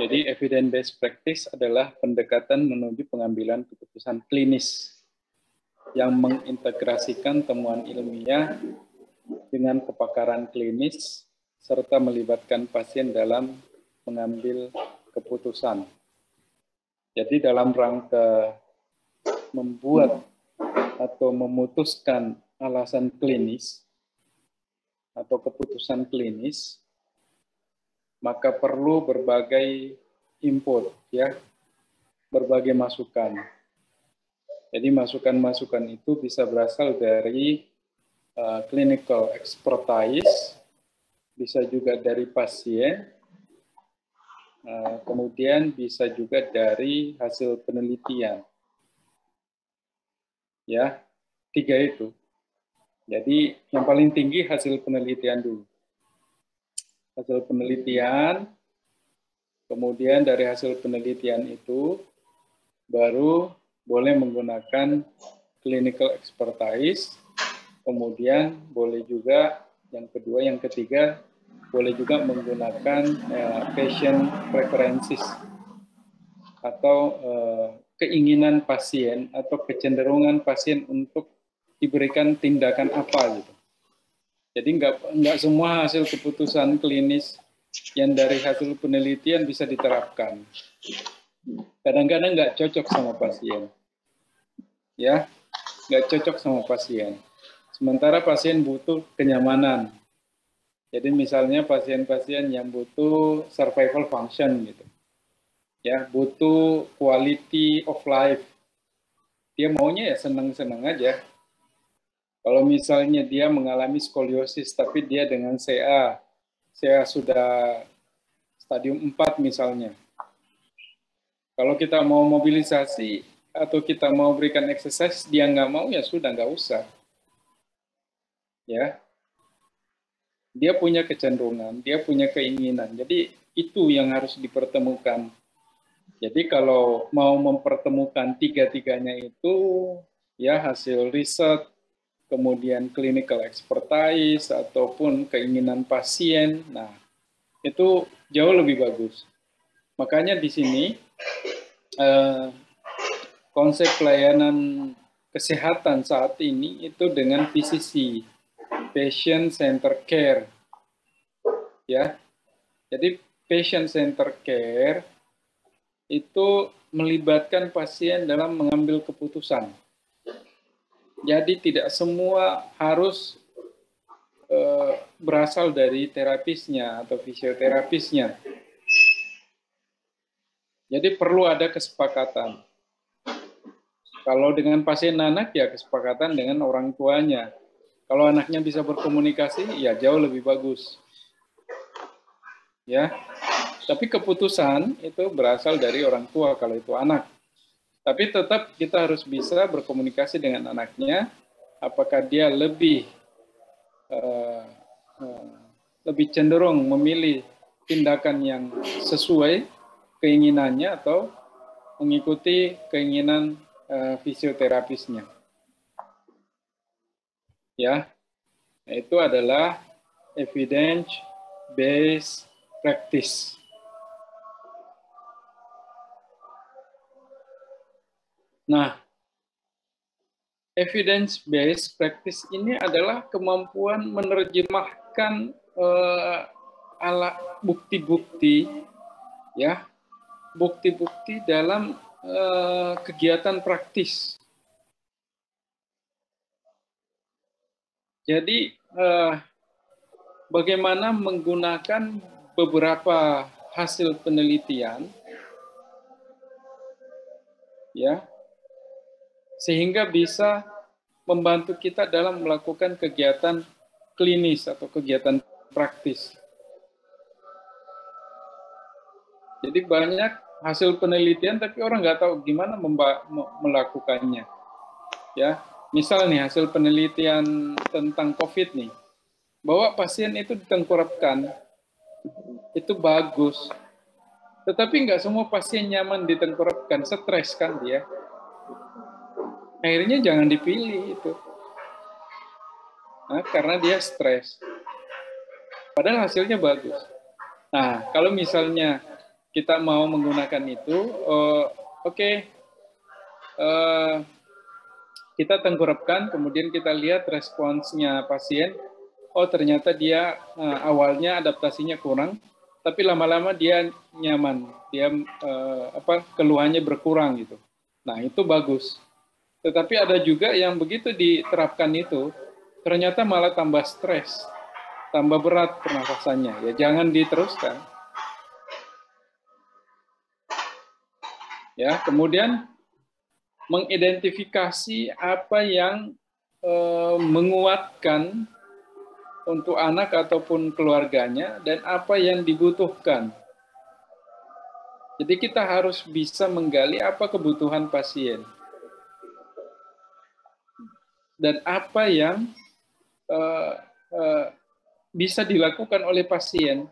Jadi evidence-based practice adalah pendekatan menuju pengambilan keputusan klinis yang mengintegrasikan temuan ilmiah dengan kepakaran klinis serta melibatkan pasien dalam mengambil keputusan. Jadi dalam rangka membuat atau memutuskan alasan klinis atau keputusan klinis, maka perlu berbagai input, ya, berbagai masukan. Jadi masukan-masukan itu bisa berasal dari clinical expertise, bisa juga dari pasien, kemudian bisa juga dari hasil penelitian. Ya, 3 itu. Jadi yang paling tinggi hasil penelitian dulu. Hasil penelitian, kemudian dari hasil penelitian itu baru boleh menggunakan clinical expertise, kemudian boleh juga yang kedua, yang ketiga boleh juga menggunakan patient preferences atau keinginan pasien atau kecenderungan pasien untuk diberikan tindakan apa gitu. Jadi nggak semua hasil keputusan klinis yang dari hasil penelitian bisa diterapkan. Kadang-kadang nggak cocok sama pasien, ya, nggak cocok sama pasien. Sementara pasien butuh kenyamanan. Jadi misalnya pasien-pasien yang butuh survival function gitu, ya, butuh quality of life. Dia maunya ya senang-senang aja. Kalau misalnya dia mengalami skoliosis, tapi dia dengan CA sudah stadium 4 misalnya. Kalau kita mau mobilisasi atau kita mau berikan exercise, dia nggak mau, ya sudah, nggak usah. Ya, dia punya kecenderungan, dia punya keinginan. Jadi itu yang harus dipertemukan. Jadi kalau mau mempertemukan tiga-tiganya itu, ya hasil riset, kemudian clinical expertise, ataupun keinginan pasien, nah itu jauh lebih bagus. Makanya di sini konsep pelayanan kesehatan saat ini itu dengan PCC, Patient Centered Care, ya. Jadi Patient Centered Care itu melibatkan pasien dalam mengambil keputusan. Jadi tidak semua harus berasal dari terapisnya atau fisioterapisnya. Jadi perlu ada kesepakatan. Kalau dengan pasien anak, ya kesepakatan dengan orang tuanya. Kalau anaknya bisa berkomunikasi, ya jauh lebih bagus. Ya, tapi keputusan itu berasal dari orang tua kalau itu anak. Tapi tetap kita harus bisa berkomunikasi dengan anaknya, apakah dia lebih cenderung memilih tindakan yang sesuai keinginannya atau mengikuti keinginan fisioterapisnya. Ya, itu adalah evidence-based practice. Nah, evidence-based practice ini adalah kemampuan menerjemahkan bukti-bukti, ya, bukti-bukti dalam kegiatan praktis. Jadi bagaimana menggunakan beberapa hasil penelitian, ya, sehingga bisa membantu kita dalam melakukan kegiatan klinis atau kegiatan praktis. Jadi banyak hasil penelitian, tapi orang nggak tahu gimana melakukannya. Ya, misal nih hasil penelitian tentang COVID nih, bahwa pasien itu ditengkurapkan, itu bagus. Tetapi nggak semua pasien nyaman ditengkurapkan, stres kan dia. Akhirnya jangan dipilih itu. Nah, karena dia stres. Padahal hasilnya bagus. Nah, kalau misalnya kita mau menggunakan itu, oke, kita tengkurapkan, kemudian kita lihat responsnya pasien. Oh, ternyata dia awalnya adaptasinya kurang, tapi lama-lama dia nyaman, dia keluhannya berkurang gitu. Nah, itu bagus. Tetapi ada juga yang begitu diterapkan itu, ternyata malah tambah stres, tambah berat pernafasannya. Ya jangan diteruskan. Ya, kemudian mengidentifikasi apa yang menguatkan untuk anak ataupun keluarganya dan apa yang dibutuhkan. Jadi kita harus bisa menggali apa kebutuhan pasien dan apa yang bisa dilakukan oleh pasien.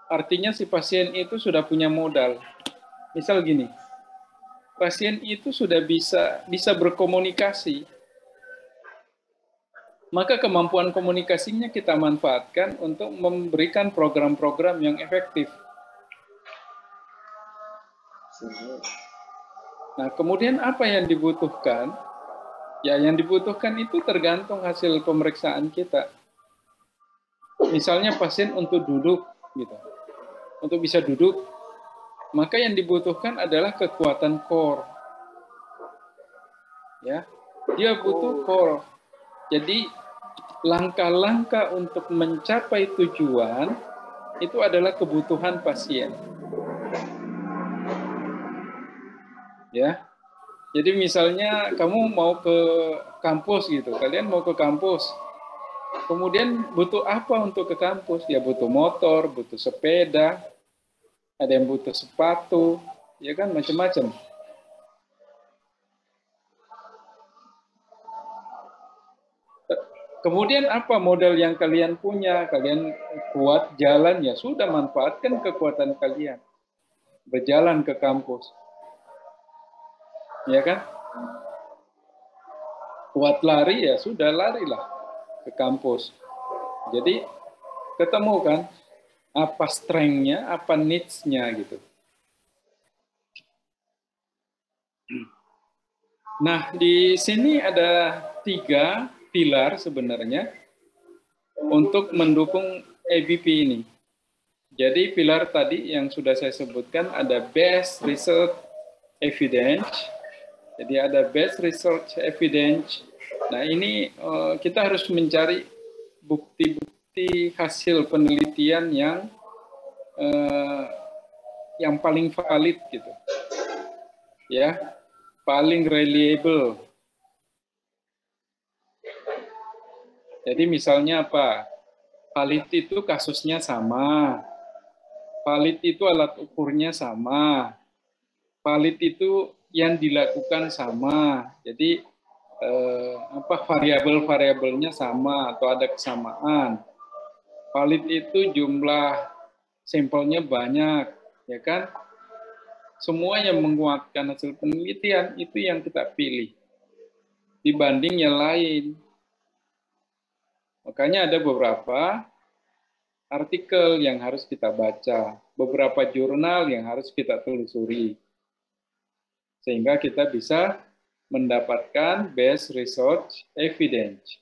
Artinya si pasien itu sudah punya modal. Misal gini, pasien itu sudah bisa berkomunikasi. Maka kemampuan komunikasinya kita manfaatkan untuk memberikan program-program yang efektif. Nah, kemudian apa yang dibutuhkan? Ya, yang dibutuhkan itu tergantung hasil pemeriksaan kita. Misalnya pasien untuk duduk, gitu, untuk bisa duduk, maka yang dibutuhkan adalah kekuatan core. Ya, dia butuh core. Jadi langkah-langkah untuk mencapai tujuan itu adalah kebutuhan pasien. Ya. Jadi misalnya kamu mau ke kampus gitu, kalian mau ke kampus. Kemudian butuh apa untuk ke kampus? Ya butuh motor, butuh sepeda, ada yang butuh sepatu, ya kan macam-macam. Kemudian apa modal yang kalian punya? Kalian kuat jalan, ya sudah, manfaatkan kekuatan kalian. Berjalan ke kampus. Ya kan? Kuat lari, ya sudah, larilah ke kampus. Jadi ketemu kan apa strength-nya, apa needs-nya gitu. Nah, di sini ada 3 pilar sebenarnya untuk mendukung ABP ini. Jadi pilar tadi yang sudah saya sebutkan ada best research evidence. Jadi ada best research evidence. Nah, ini kita harus mencari bukti-bukti hasil penelitian yang paling valid gitu. Ya, paling reliable. Jadi misalnya apa? Valid itu kasusnya sama. Valid itu alat ukurnya sama. Valid itu yang dilakukan sama. Jadi variabel-variabelnya sama atau ada kesamaan. Valid itu jumlah sampelnya banyak, ya kan? Semua yang menguatkan hasil penelitian itu yang kita pilih dibanding yang lain. Makanya ada beberapa artikel yang harus kita baca, beberapa jurnal yang harus kita telusuri, sehingga kita bisa mendapatkan best research evidence.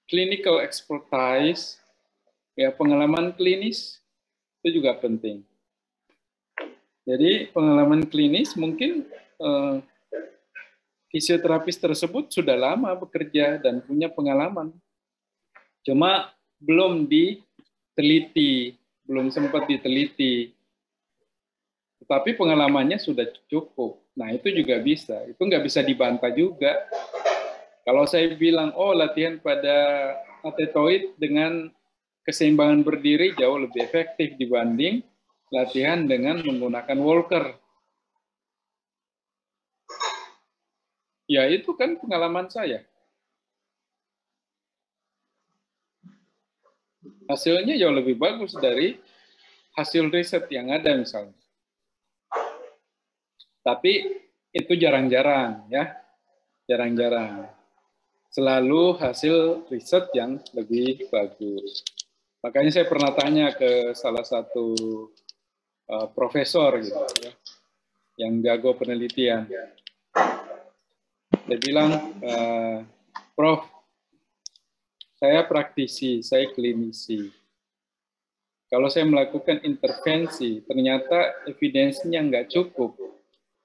Clinical expertise, ya pengalaman klinis itu juga penting. Jadi pengalaman klinis mungkin fisioterapis tersebut sudah lama bekerja dan punya pengalaman. Cuma belum diteliti, belum sempat diteliti. Tetapi pengalamannya sudah cukup. Nah, itu juga bisa. Itu nggak bisa dibantah juga. Kalau saya bilang, oh latihan pada atetoid dengan keseimbangan berdiri jauh lebih efektif dibanding latihan dengan menggunakan walker. Ya, itu kan pengalaman saya. Hasilnya jauh lebih bagus dari hasil riset yang ada misalnya. Tapi itu jarang-jarang ya, jarang-jarang. Selalu hasil riset yang lebih bagus. Makanya saya pernah tanya ke salah satu profesor gitu ya, yang jago penelitian. Dia bilang, Prof, saya praktisi, saya klinisi. Kalau saya melakukan intervensi, ternyata evidensinya nggak cukup.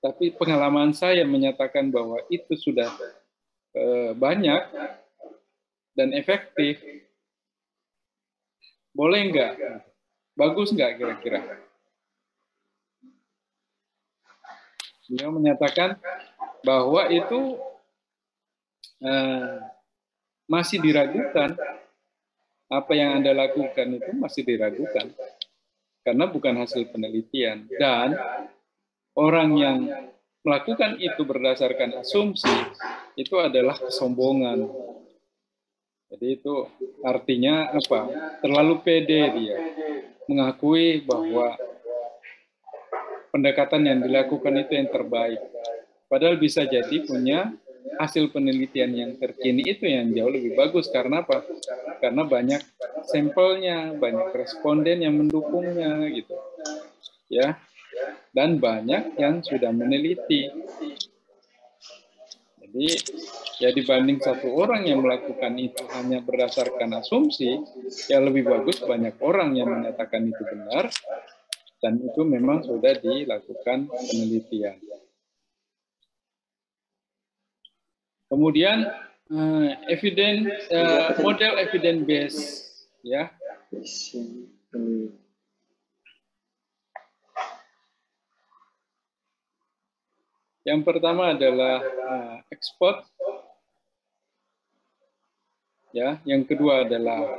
Tapi pengalaman saya menyatakan bahwa itu sudah banyak dan efektif. Boleh nggak? Bagus nggak kira-kira? Beliau menyatakan bahwa itu masih diragukan. Apa yang Anda lakukan itu masih diragukan. Karena bukan hasil penelitian. Dan orang yang melakukan itu berdasarkan asumsi, itu adalah kesombongan. Jadi itu artinya apa? Terlalu pede dia. Mengakui bahwa pendekatan yang dilakukan itu yang terbaik. Padahal bisa jadi punya hasil penelitian yang terkini itu yang jauh lebih bagus. Karena apa? Karena banyak sampelnya, banyak responden yang mendukungnya gitu. Ya. Dan banyak yang sudah meneliti. Jadi ya dibanding satu orang yang melakukan itu hanya berdasarkan asumsi, ya lebih bagus banyak orang yang menyatakan itu benar dan itu memang sudah dilakukan penelitian. Kemudian model evidence base, ya. Yang pertama adalah expert, ya. Yang kedua adalah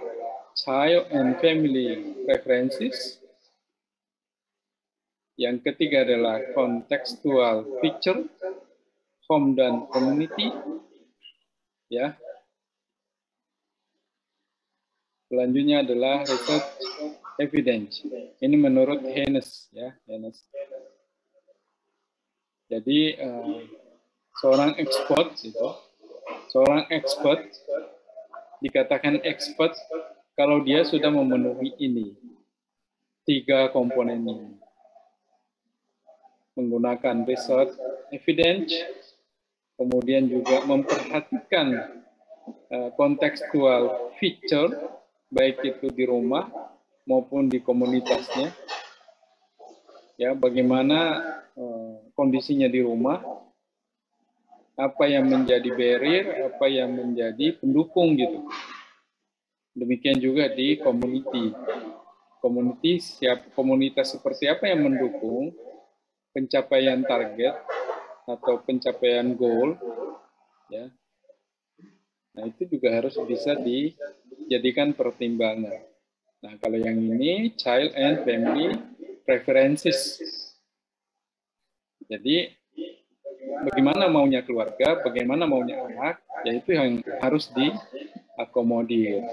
child and family preferences. Yang ketiga adalah contextual feature, home dan community, ya. Selanjutnya adalah research evidence. Ini menurut Haynes, ya, Haynes. Jadi seorang expert dikatakan expert kalau dia sudah memenuhi ini 3 komponen ini. Menggunakan research evidence, kemudian juga memperhatikan contextual feature, baik itu di rumah maupun di komunitasnya. Ya, bagaimana kondisinya di rumah, apa yang menjadi barrier, apa yang menjadi pendukung gitu. Demikian juga di komunitas seperti apa yang mendukung pencapaian target atau pencapaian goal, ya. Nah, itu juga harus bisa dijadikan pertimbangan. Nah, kalau yang ini child and family preferences. Jadi bagaimana maunya keluarga, bagaimana maunya anak, yaitu yang harus diakomodir.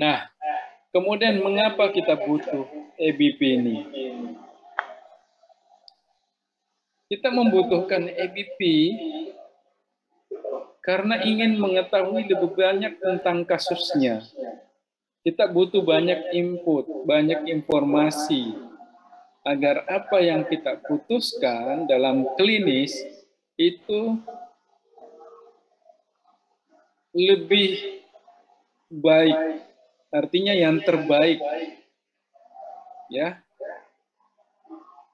Nah, kemudian mengapa kita butuh EBP ini? Kita membutuhkan EBP karena ingin mengetahui lebih banyak tentang kasusnya. Kita butuh banyak input, banyak informasi, agar apa yang kita putuskan dalam klinis itu lebih baik, artinya yang terbaik, ya.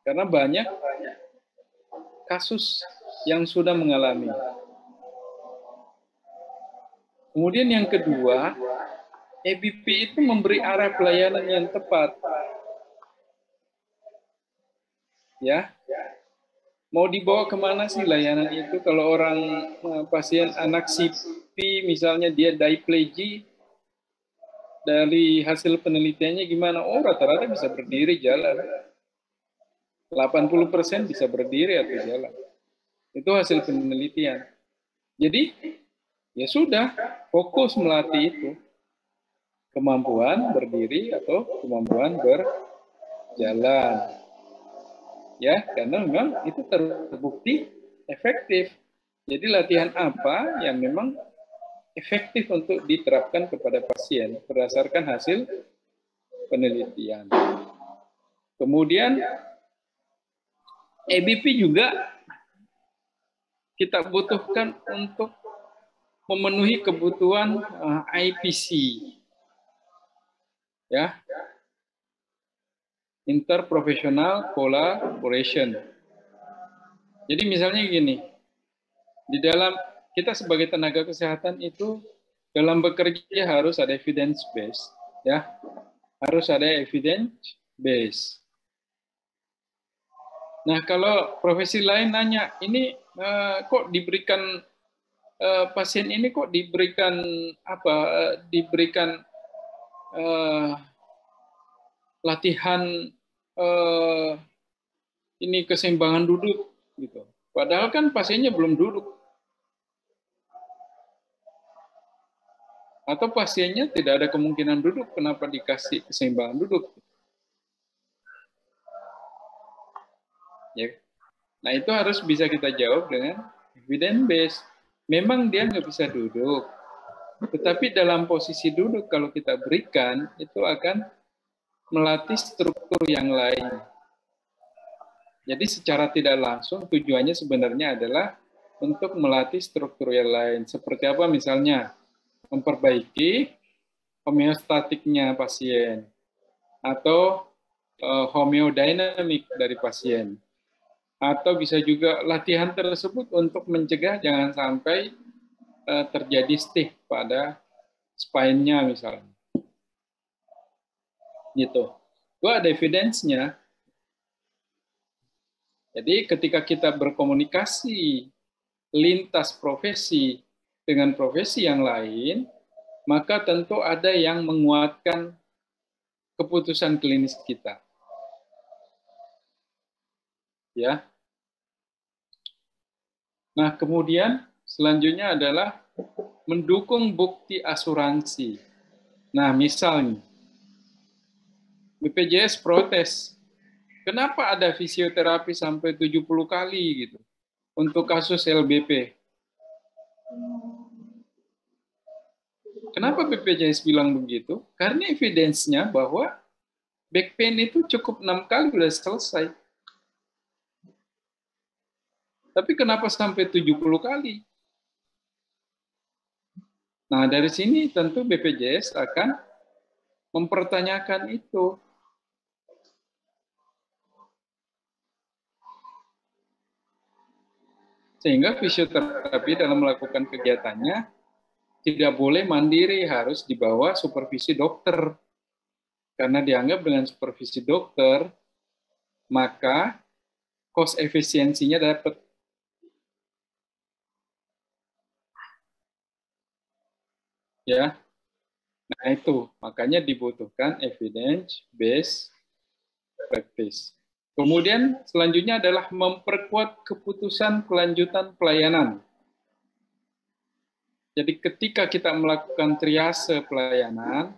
Karena banyak kasus yang sudah mengalami. Kemudian yang kedua, EBP itu memberi arah pelayanan yang tepat. Ya, mau dibawa kemana sih layanan itu? Kalau orang pasien anak CP, misalnya dia diplegia, dari hasil penelitiannya gimana? Oh, rata-rata bisa berdiri jalan. 80% bisa berdiri atau jalan. Itu hasil penelitian. Jadi, ya sudah, fokus melatih itu. Kemampuan berdiri atau kemampuan berjalan. Ya, karena memang itu terbukti efektif. Jadi latihan apa yang memang efektif untuk diterapkan kepada pasien berdasarkan hasil penelitian. Kemudian EBP juga kita butuhkan untuk memenuhi kebutuhan IPC, ya, interprofessional collaboration. Jadi misalnya gini, di dalam kita sebagai tenaga kesehatan itu dalam bekerja harus ada evidence base, ya, harus ada evidence base. Nah, kalau profesi lain nanya, ini kok diberikan pasien ini kok diberikan apa? Diberikan latihan ini keseimbangan duduk, gitu. Padahal kan pasiennya belum duduk. Atau pasiennya tidak ada kemungkinan duduk, kenapa dikasih keseimbangan duduk? Ya. Nah, itu harus bisa kita jawab dengan evidence base. Memang dia nggak bisa duduk, tetapi dalam posisi duduk kalau kita berikan, itu akan melatih struktur yang lain. Jadi secara tidak langsung tujuannya sebenarnya adalah untuk melatih struktur yang lain. Seperti apa misalnya? Memperbaiki homeostatiknya pasien atau homeodinamik dari pasien. Atau bisa juga latihan tersebut untuk mencegah jangan sampai terjadi stiff pada spine-nya misalnya. Gitu. Itu ada evidence-nya. Jadi ketika kita berkomunikasi lintas profesi dengan profesi yang lain, maka tentu ada yang menguatkan keputusan klinis kita. Ya. Nah, kemudian selanjutnya adalah mendukung bukti asuransi. Nah, misalnya BPJS protes, kenapa ada fisioterapi sampai 70 kali gitu untuk kasus LBP? Kenapa BPJS bilang begitu? Karena evidence-nya bahwa back pain itu cukup 6 kali sudah selesai. Tapi kenapa sampai 70 kali? Nah, dari sini tentu BPJS akan mempertanyakan itu. Sehingga fisioterapi dalam melakukan kegiatannya tidak boleh mandiri, harus di bawah supervisi dokter. Karena dianggap dengan supervisi dokter, maka cost efisiensinya dapat. Ya, nah itu makanya dibutuhkan evidence based practice. Kemudian selanjutnya adalah memperkuat keputusan kelanjutan pelayanan. Jadi ketika kita melakukan triase pelayanan,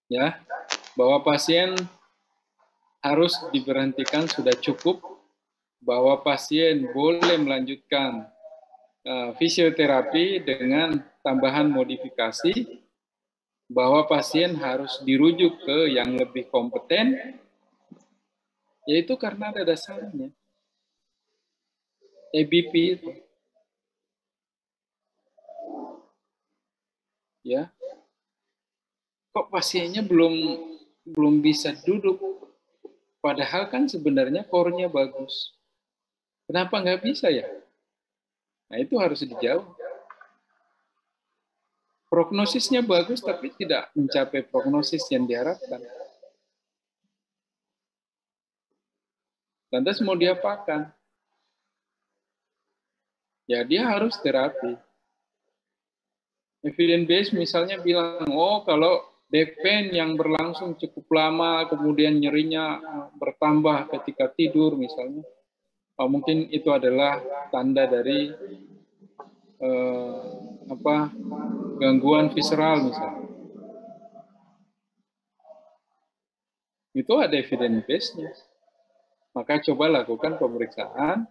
ya, bahwa pasien harus diberhentikan sudah cukup, bahwa pasien boleh melanjutkan fisioterapi dengan tambahan modifikasi, bahwa pasien harus dirujuk ke yang lebih kompeten, yaitu karena ada dasarnya. EBP itu. Ya. Kok pasiennya belum bisa duduk? Padahal kan sebenarnya core-nya bagus. Kenapa nggak bisa ya? Nah, itu harus dijawab. Prognosisnya bagus, tapi tidak mencapai prognosis yang diharapkan. Lantas mau diapakan? Ya, dia harus terapi. Evidence base misalnya bilang, oh kalau back pain yang berlangsung cukup lama, kemudian nyerinya bertambah ketika tidur misalnya, mungkin itu adalah tanda dari gangguan visceral misalnya. Itu ada evidence base-nya. Maka coba lakukan pemeriksaan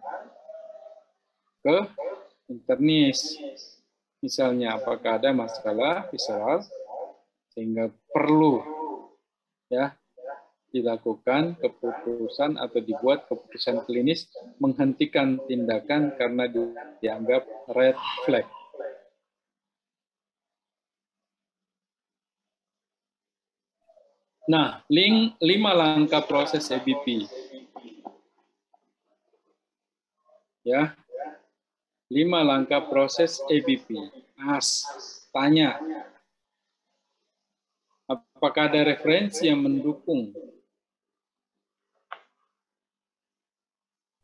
ke internis. Misalnya, apakah ada masalah visceral sehingga perlu ya dilakukan keputusan atau dibuat keputusan klinis menghentikan tindakan karena dianggap red flag. Nah, 5 langkah proses EBP. Ya. 5 langkah proses EBP. Tanya. Apakah ada referensi yang mendukung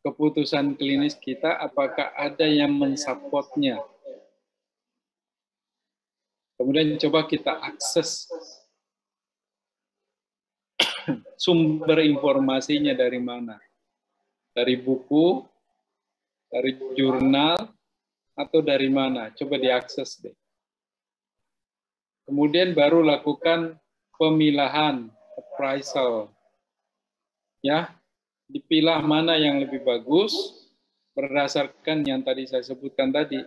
keputusan klinis kita? Apakah ada yang mensupportnya? Kemudian coba kita akses sumber informasinya dari mana? Dari buku, dari jurnal, atau dari mana? Coba diakses deh. Kemudian baru lakukan pemilahan, appraisal. Ya, dipilah mana yang lebih bagus berdasarkan yang tadi saya sebutkan tadi.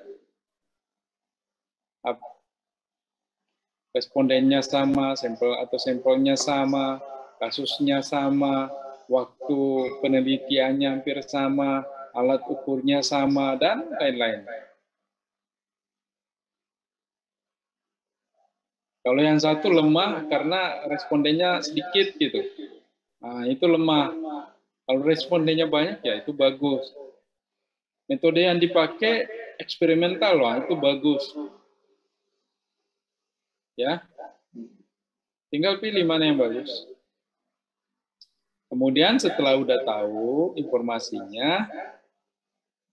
Respondennya sama, sampelnya sama, kasusnya sama, waktu penelitiannya hampir sama, alat ukurnya sama, dan lain-lain. Kalau yang satu lemah karena respondennya sedikit gitu, nah itu lemah. Kalau respondennya banyak ya itu bagus. Metode yang dipakai eksperimental loh, itu bagus. Ya, tinggal pilih mana yang bagus. Kemudian setelah udah tahu informasinya,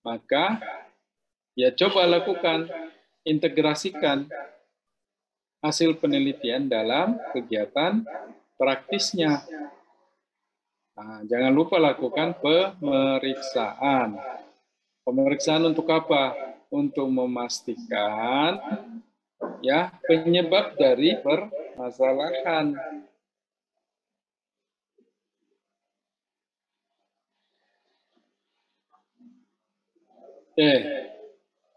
maka ya coba lakukan, integrasikan hasil penelitian dalam kegiatan praktisnya. Nah, jangan lupa lakukan pemeriksaan. Pemeriksaan untuk apa? Untuk memastikan ya penyebab dari permasalahan. Oke.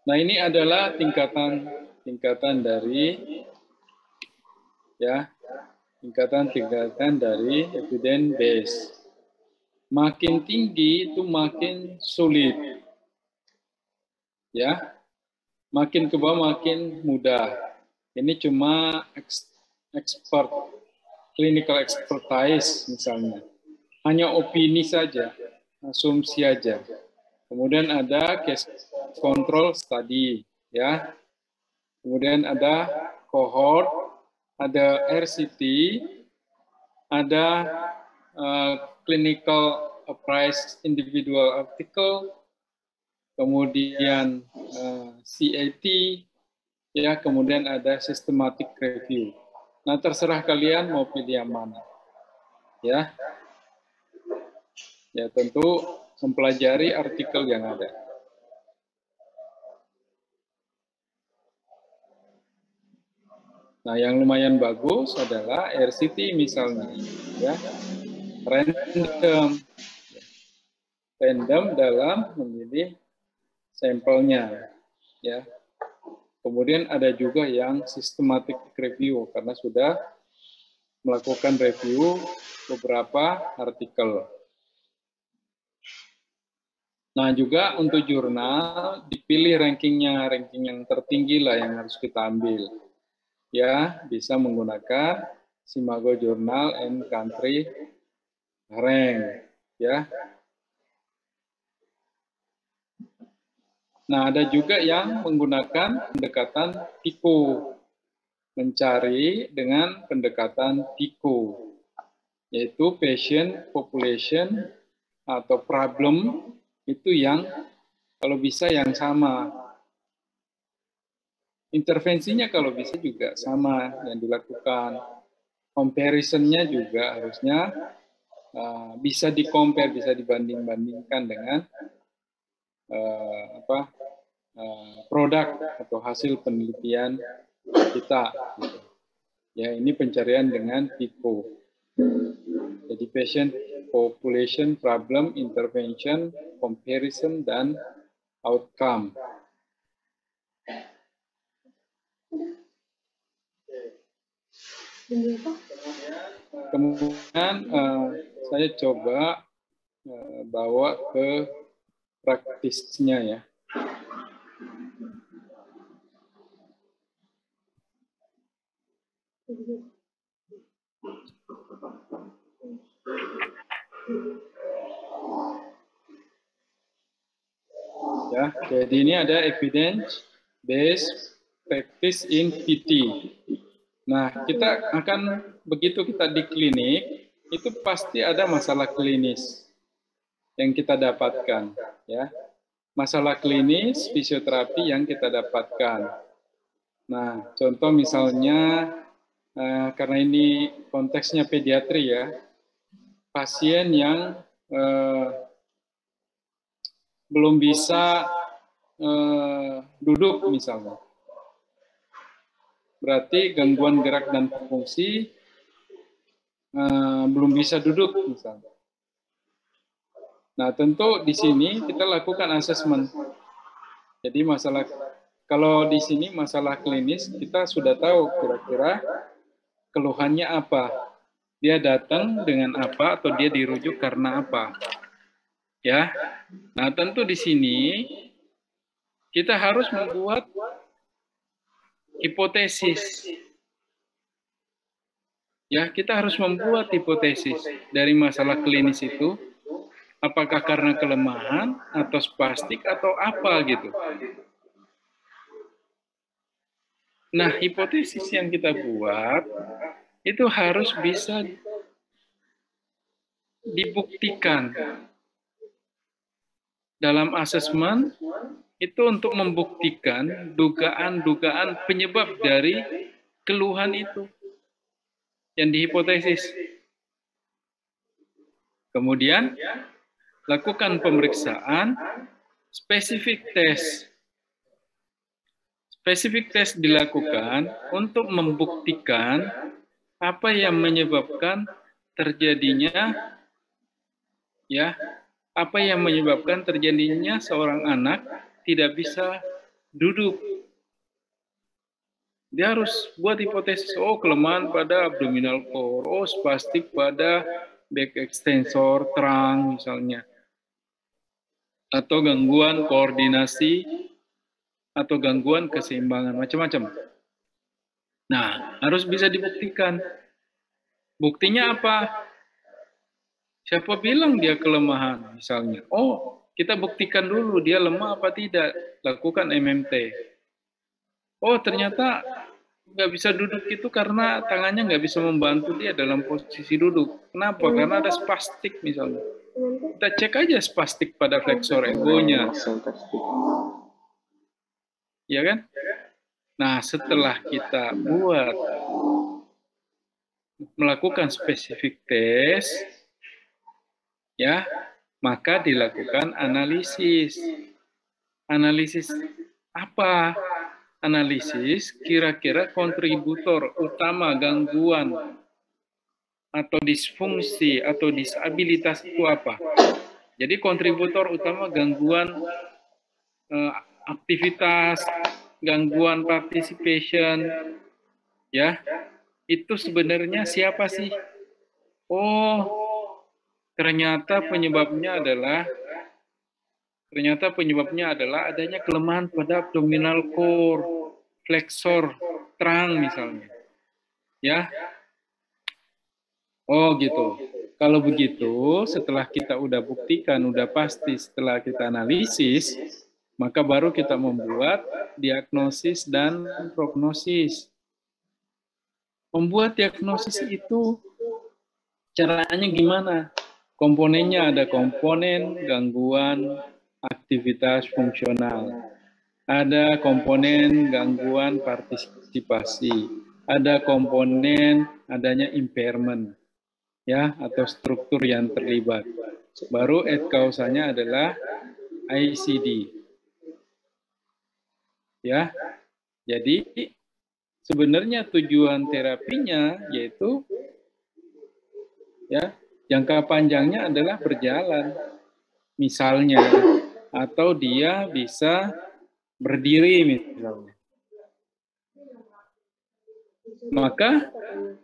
Nah, ini adalah tingkatan dari ya, tingkatan dari evidence base. Makin tinggi itu makin sulit. Ya. Makin ke bawah makin mudah. Ini cuma expert, clinical expertise misalnya. Hanya opini saja, asumsi saja. Kemudian ada case control study, ya. Kemudian ada cohort, ada RCT, ada clinical appraised individual article, kemudian CAT, ya, kemudian ada systematic review. Nah, terserah kalian mau pilih yang mana, ya. Ya, tentu mempelajari artikel yang ada. Nah, yang lumayan bagus adalah RCT misalnya, ya, random dalam memilih sampelnya, ya. Kemudian ada juga yang systematic review karena sudah melakukan review beberapa artikel. Nah, juga untuk jurnal dipilih rankingnya, ranking yang tertinggi lah yang harus kita ambil. Ya, bisa menggunakan Simago Journal and Country Rank, ya. Nah, ada juga yang menggunakan pendekatan PICO, mencari dengan pendekatan PICO, yaitu patient population atau problem itu yang kalau bisa yang sama. Intervensinya kalau bisa juga sama yang dilakukan. Comparison-nya juga harusnya bisa di-compare, bisa dibanding-bandingkan dengan produk atau hasil penelitian kita. Gitu. Ya, ini pencarian dengan PICO. Jadi patient population, problem, intervention, comparison, dan outcome. Kemudian saya coba bawa ke praktisnya ya. Ya, jadi ini ada evidence based practice in PT. Nah, kita akan begitu kita di klinik itu pasti ada masalah klinis yang kita dapatkan, ya. Masalah klinis fisioterapi yang kita dapatkan. Nah, contoh misalnya karena ini konteksnya pediatri ya, pasien yang belum bisa duduk misalnya. Berarti gangguan gerak dan fungsi belum bisa duduk misalnya. Nah, tentu di sini kita lakukan asesmen. Jadi masalah, kalau di sini masalah klinis, kita sudah tahu kira-kira keluhannya apa. Dia datang dengan apa atau dia dirujuk karena apa. Ya. Nah, tentu di sini kita harus membuat hipotesis. Ya, kita harus membuat hipotesis dari masalah klinis itu. Apakah karena kelemahan atau spastik atau apa gitu. Nah, hipotesis yang kita buat itu harus bisa dibuktikan dalam asesmen itu untuk membuktikan dugaan-dugaan penyebab dari keluhan itu yang dihipotesis. Kemudian lakukan pemeriksaan spesifik tes. Spesifik tes dilakukan untuk membuktikan apa yang menyebabkan terjadinya seorang anak tidak bisa duduk. Dia harus buat hipotesis, oh kelemahan pada abdominal core, oh spastik pada back extensor trunk misalnya. Atau gangguan koordinasi, atau gangguan keseimbangan, macam-macam. Nah, harus bisa dibuktikan. Buktinya apa? Siapa bilang dia kelemahan, misalnya. Oh, kita buktikan dulu dia lemah apa tidak. Lakukan MMT. Oh, ternyata nggak bisa duduk itu karena tangannya nggak bisa membantu dia dalam posisi duduk. Kenapa? Karena ada spastik misalnya. Kita cek aja spastik pada flexor egonya. Ya kan? Nah, setelah kita melakukan spesifik tes, ya, maka dilakukan analisis. Analisis apa? Analisis kira-kira kontributor utama gangguan atau disfungsi atau disabilitas itu apa? Jadi kontributor utama gangguan aktivitas, gangguan participation, ya, itu sebenarnya siapa sih? Oh, ternyata penyebabnya adalah adanya kelemahan pada abdominal core, flexor, trunk misalnya. Ya. Oh, gitu. Kalau begitu, setelah kita udah buktikan, udah pasti, setelah kita analisis, maka baru kita membuat diagnosis dan prognosis. Membuat diagnosis itu caranya gimana? Komponennya ada komponen gangguan aktivitas fungsional, ada komponen gangguan partisipasi, ada komponen adanya impairment, ya, atau struktur yang terlibat. Baru et causanya adalah ICD. Ya. Jadi sebenarnya tujuan terapinya yaitu ya, jangka panjangnya adalah berjalan. Misalnya, atau dia bisa berdiri misalnya. Maka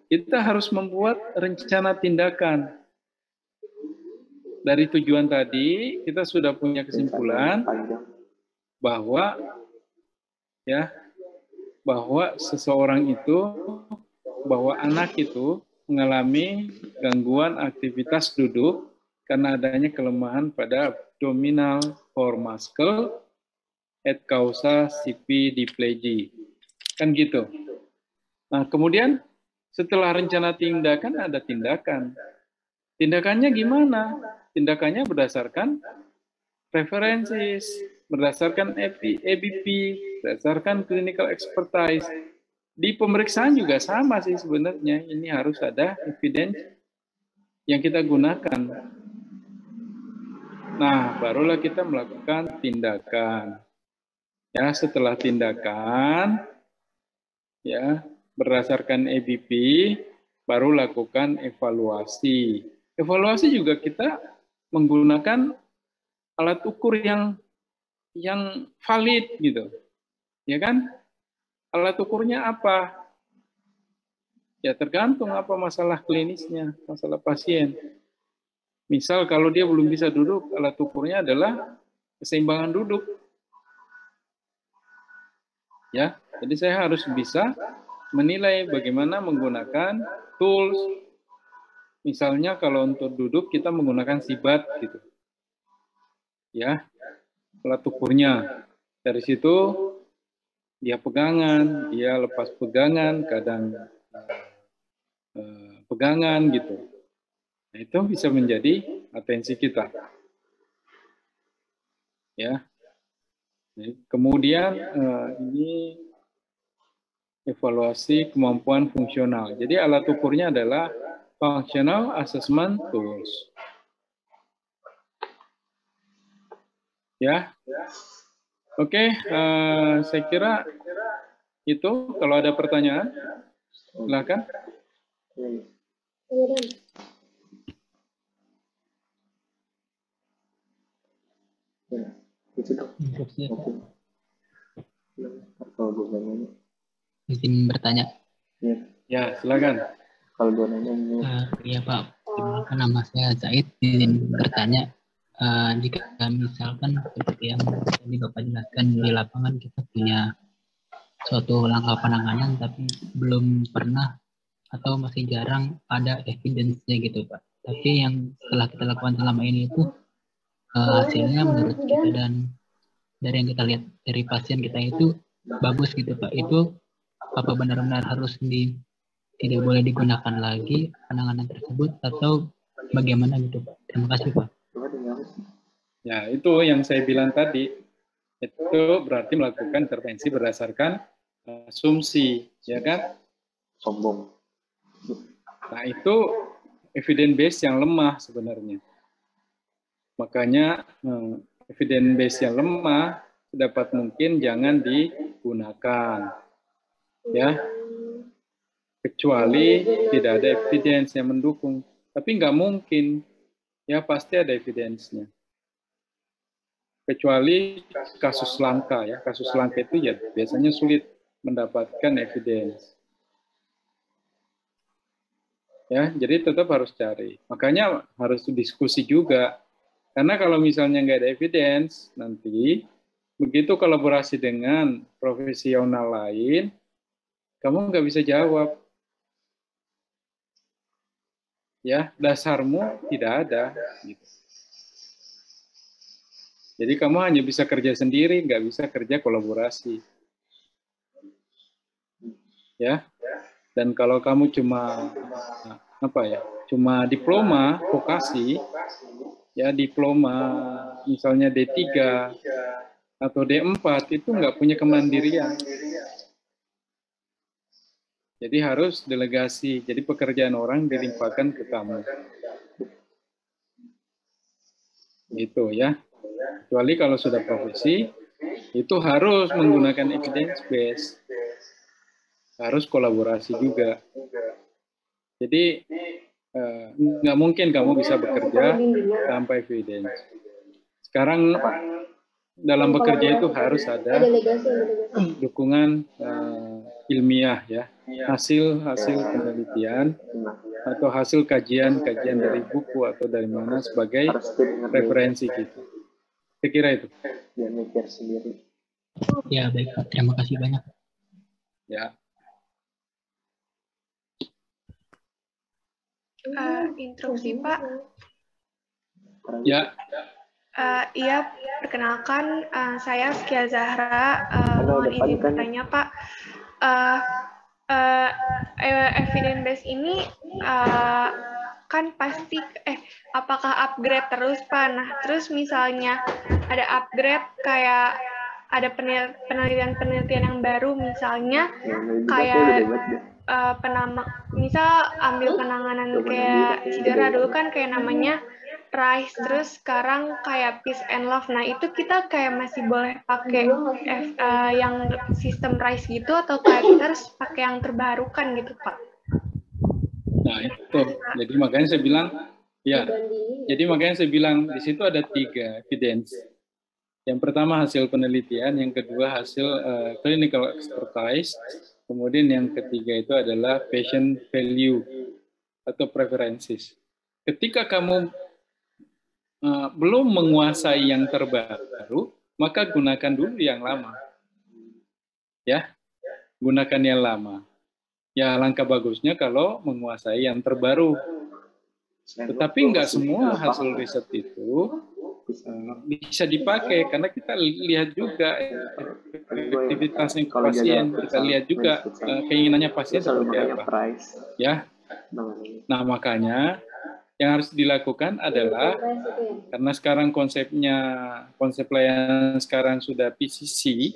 kita harus membuat rencana tindakan. Dari tujuan tadi, kita sudah punya kesimpulan bahwa seseorang itu, bahwa anak itu mengalami gangguan aktivitas duduk karena adanya kelemahan pada abdominal core muscle et causa sipi diplegia. Kan gitu. Nah, kemudian setelah rencana tindakan ada tindakan. Tindakannya gimana? Tindakannya berdasarkan referensi, berdasarkan EBP, berdasarkan clinical expertise. Di pemeriksaan juga sama sih sebenarnya. Ini harus ada evidence yang kita gunakan. Nah, barulah kita melakukan tindakan. Ya, setelah tindakan, ya, berdasarkan EBP, baru lakukan evaluasi. Evaluasi juga kita menggunakan alat ukur yang valid gitu. Ya kan? Alat ukurnya apa? Ya tergantung apa masalah klinisnya, masalah pasien. Misal kalau dia belum bisa duduk, alat ukurnya adalah keseimbangan duduk. Ya, jadi saya harus bisa menilai bagaimana menggunakan tools. Misalnya kalau untuk duduk kita menggunakan sibat gitu. Ya, alat ukurnya. Dari situ dia pegangan, dia lepas pegangan, kadang pegangan gitu. Nah, itu bisa menjadi atensi kita. Ya. Kemudian ini evaluasi kemampuan fungsional. Jadi alat ukurnya adalah functional assessment tools. Ya. Oke, saya kira itu. Kalau ada pertanyaan, silakan. Izin bertanya. Ya, silakan. Kalau gue nanya iya Pak, perkenalkan nama saya Zaid. Izin bertanya, jika misalkan seperti yang tadi Bapak jelaskan di lapangan kita punya suatu langkah penanganan tapi belum pernah atau masih jarang ada evidence-nya gitu Pak. Tapi yang setelah kita lakukan selama ini itu hasilnya menurut kita dan dari yang kita lihat dari pasien kita itu bagus gitu Pak. Itu apa benar-benar harus tidak boleh digunakan lagi penanganan tersebut atau bagaimana gitu Pak? Terima kasih Pak. Ya, itu yang saya bilang tadi. Itu berarti melakukan intervensi berdasarkan asumsi, ya kan? Sombong. Nah, itu evidence base yang lemah sebenarnya. Makanya evidence base yang lemah sedapat mungkin jangan digunakan. Ya. Kecuali tidak ada evidence yang mendukung. Tapi nggak mungkin. Ya, pasti ada evidence-nya. Kecuali kasus langka, ya. Kasus langka itu ya biasanya sulit mendapatkan evidence. Ya, jadi tetap harus cari. Makanya harus diskusi juga. Karena kalau misalnya nggak ada evidence, nanti begitu kolaborasi dengan profesional lain, kamu nggak bisa jawab. Ya, dasarmu tidak ada. Gitu. Jadi kamu hanya bisa kerja sendiri, nggak bisa kerja kolaborasi. Ya. Dan kalau kamu cuma diploma vokasi, ya diploma misalnya D3 atau D4 itu nggak punya kemandirian. Jadi harus delegasi. Jadi pekerjaan orang dilimpahkan ke kamu. Gitu ya. Kecuali kalau sudah profesi, itu harus menggunakan evidence base. Harus kolaborasi juga. Jadi nggak mungkin kamu bisa bekerja tanpa evidence. Sekarang dalam bekerja itu harus ada dukungan ilmiah ya, hasil penelitian atau hasil kajian dari buku atau dari mana sebagai referensi kita. Saya kira itu. Dia mikir sendiri. Ya baik Pak, terima kasih banyak. Ya. Instruksi Pak. Ya. Iya, perkenalkan saya Skia Zahra. Mohon izin bertanya Pak. Evidence base ini kan pasti apakah upgrade terus Pak? Nah, terus misalnya ada upgrade kayak ada penelitian yang baru misalnya kayak misal ambil penanganan kayak cedera dulu kan kayak namanya RISE, terus sekarang kayak Peace and Love. Nah, itu kita kayak masih boleh pakai yang sistem RISE gitu atau kayak kita harus pakai yang terbarukan gitu, Pak? Nah, itu. Jadi makanya saya bilang, ya. Jadi makanya saya bilang di situ ada 3 evidence. Yang pertama hasil penelitian, yang kedua hasil clinical expertise, kemudian yang ketiga itu adalah patient value atau preferences. Ketika kamu belum menguasai yang terbaru, maka gunakan dulu yang lama. Ya, gunakan yang lama. Ya, langkah bagusnya kalau menguasai yang terbaru. Tetapi nggak semua hasil riset itu bisa dipakai, karena kita lihat juga efektivitasnya pasien, kita lihat juga keinginannya pasien seperti apa. Ya, nah makanya yang harus dilakukan adalah, karena sekarang konsep layanan sekarang sudah PCC,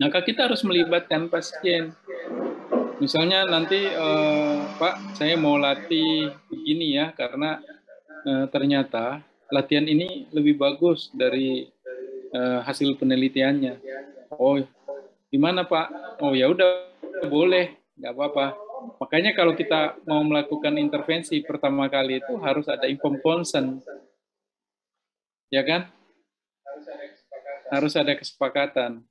maka kita harus melibatkan pasien. Misalnya nanti, Pak, saya mau latih begini ya, karena ternyata latihan ini lebih bagus dari hasil penelitiannya. Oh, gimana Pak? Oh ya udah, boleh, nggak apa-apa. Makanya kalau kita mau melakukan intervensi pertama kali itu harus ada informed consent, ya kan? Harus ada kesepakatan.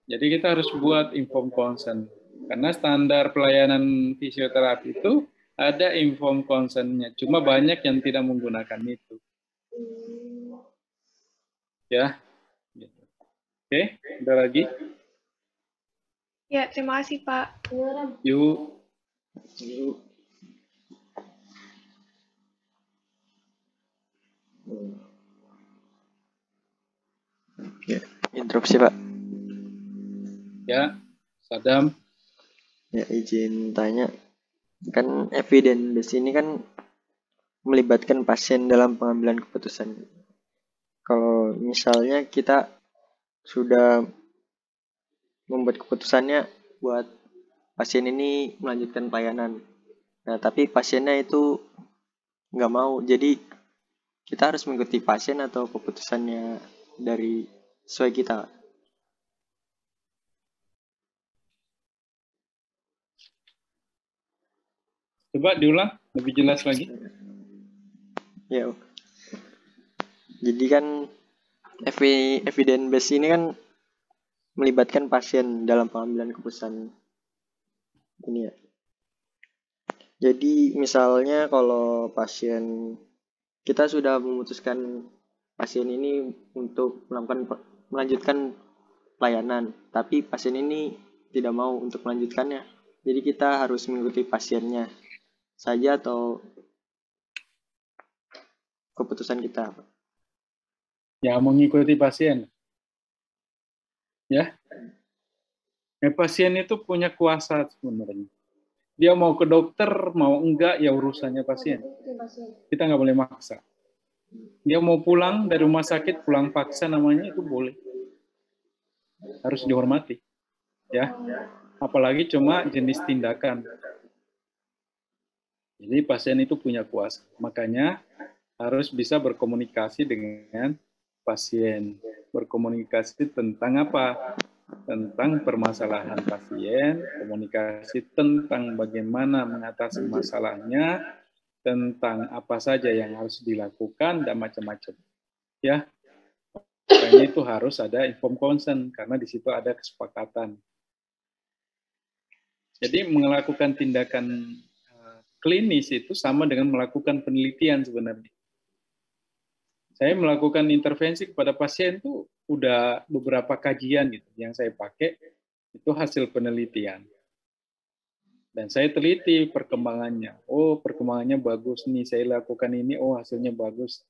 Jadi kita harus buat informed consent. Karena standar pelayanan fisioterapi itu ada informed consent-nya. Cuma banyak yang tidak menggunakan itu. Ya. Oke, ada lagi? Ya, terima kasih Pak. Yuk. Ya, interupsi Pak. Ya, Sadam. Ya, izin tanya. Kan evidence base ini kan melibatkan pasien dalam pengambilan keputusan. Kalau misalnya kita sudah membuat keputusannya buat pasien ini melanjutkan pelayanan, nah tapi pasiennya itu nggak mau, jadi kita harus mengikuti pasien atau keputusannya dari sesuai kita. Coba diulang, lebih jelas lagi. Ya, jadi kan evidence base ini kan melibatkan pasien dalam pengambilan keputusan ini ya. Jadi misalnya kalau kita sudah memutuskan pasien ini untuk melanjutkan pelayanan, tapi pasien ini tidak mau untuk melanjutkannya. Jadi kita harus mengikuti pasiennya saja atau keputusan kita? Ya, mengikuti pasien. Ya. Pasien itu punya kuasa sebenarnya. Dia mau ke dokter, mau enggak, ya urusannya pasien. Kita nggak boleh maksa. Dia mau pulang dari rumah sakit, pulang paksa namanya, itu boleh. Harus dihormati. Ya. Apalagi cuma jenis tindakan. Jadi pasien itu punya kuasa. Makanya harus bisa berkomunikasi dengan pasien. Berkomunikasi tentang apa? Tentang permasalahan pasien, komunikasi tentang bagaimana mengatasi masalahnya, tentang apa saja yang harus dilakukan, dan macam-macam. Ya, makanya itu harus ada informed consent, karena di situ ada kesepakatan. Jadi melakukan tindakan klinis itu sama dengan melakukan penelitian sebenarnya. Saya melakukan intervensi kepada pasien itu udah beberapa kajian gitu yang saya pakai itu hasil penelitian. Dan saya teliti perkembangannya. Oh, perkembangannya bagus nih, saya lakukan ini, oh hasilnya bagus.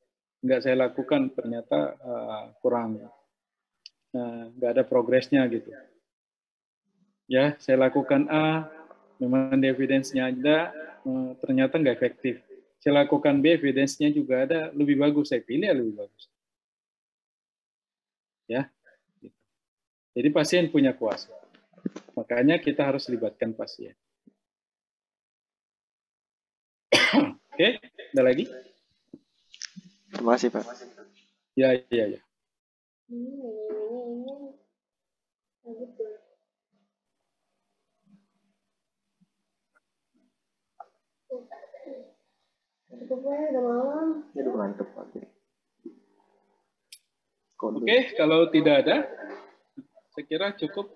Enggak saya lakukan ternyata kurang, nggak ada progresnya gitu. Ya, saya lakukan A, memang evidence-nya ada, ternyata nggak efektif. Saya lakukan B, evidence-nya juga ada, lebih bagus, saya pilih yang lebih bagus. Ya, gitu. Jadi pasien punya kuasa. Makanya kita harus libatkan pasien. Oke, ada lagi? Terima kasih, Pak. Ya. Oke, kalau tidak ada, saya kira cukup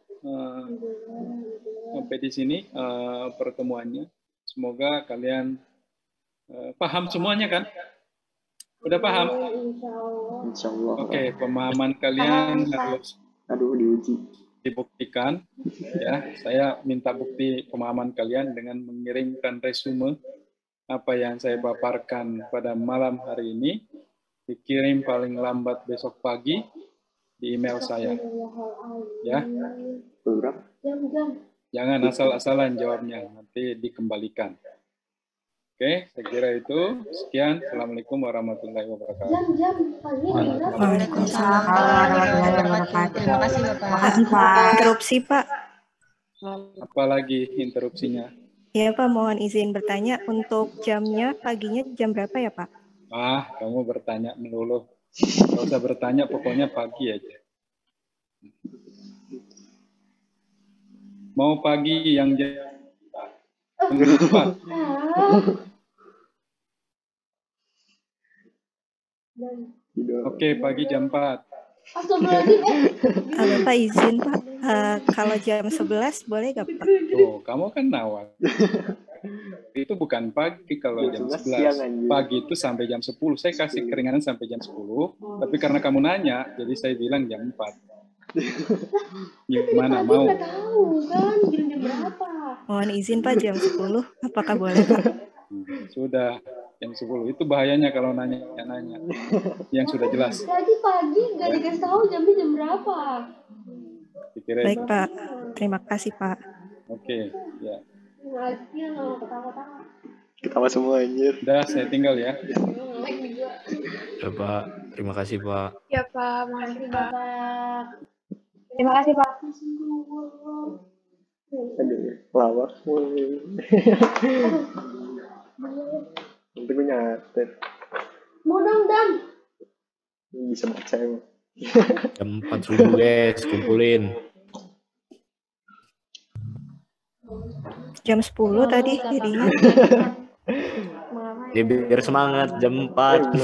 sampai di sini pertemuannya. Semoga kalian paham semuanya kan? Udah paham? Insya Allah. Oke, pemahaman kalian harus diuji. Dibuktikan. Ya, saya minta bukti pemahaman kalian dengan mengirimkan resume apa yang saya paparkan pada malam hari ini, dikirim paling lambat besok pagi di email saya. Ya. Jangan asal-asalan jawabnya, nanti dikembalikan. Oke, saya kira itu. Sekian. Assalamualaikum warahmatullahi wabarakatuh. Waalaikumsalam warahmatullahi wabarakatuh. Terima kasih, Bapak. Terima kasih, Pak. Interupsi, Pak. Apalagi interupsinya? Ya, Pak, mohon izin bertanya untuk jamnya paginya jam berapa ya, Pak? Kamu bertanya melulu. Nggak usah bertanya, pokoknya pagi aja. Mau pagi yang jam 4. Oke, pagi jam 4. Bapak izin, Pak. Kalau jam 11 boleh nggak, Pak? Oh, kamu kan nawar. Itu bukan pagi kalau jam 11. Pagi itu sampai jam 10. Saya kasih keringanan sampai jam 10. Tapi karena kamu nanya, jadi saya bilang jam 4. Gimana mau? Mohon izin, Pak, jam 10. Apakah boleh, Pak? Sudah, jam 10. Itu bahayanya kalau nanya-nanya. Yang sudah jelas. Tadi pagi nggak dikasih tahu jamnya jam berapa. Baik, Pak. Terima kasih, Pak. Oke, ya. Ketawa semua anjir. Udah, saya tinggal ya. Ya, Pak. Terima kasih, Pak. Ya, Pak. Makasih, Pak. Terima kasih, Pak. Aduh, lawak. Nanti gue nyatet. Mau dong, Dan. Bisa baca emang. Jam 4 subuh, guys. Kumpulin. Jam 10 tadi jadinya. Ya, biar semangat. Jam 4.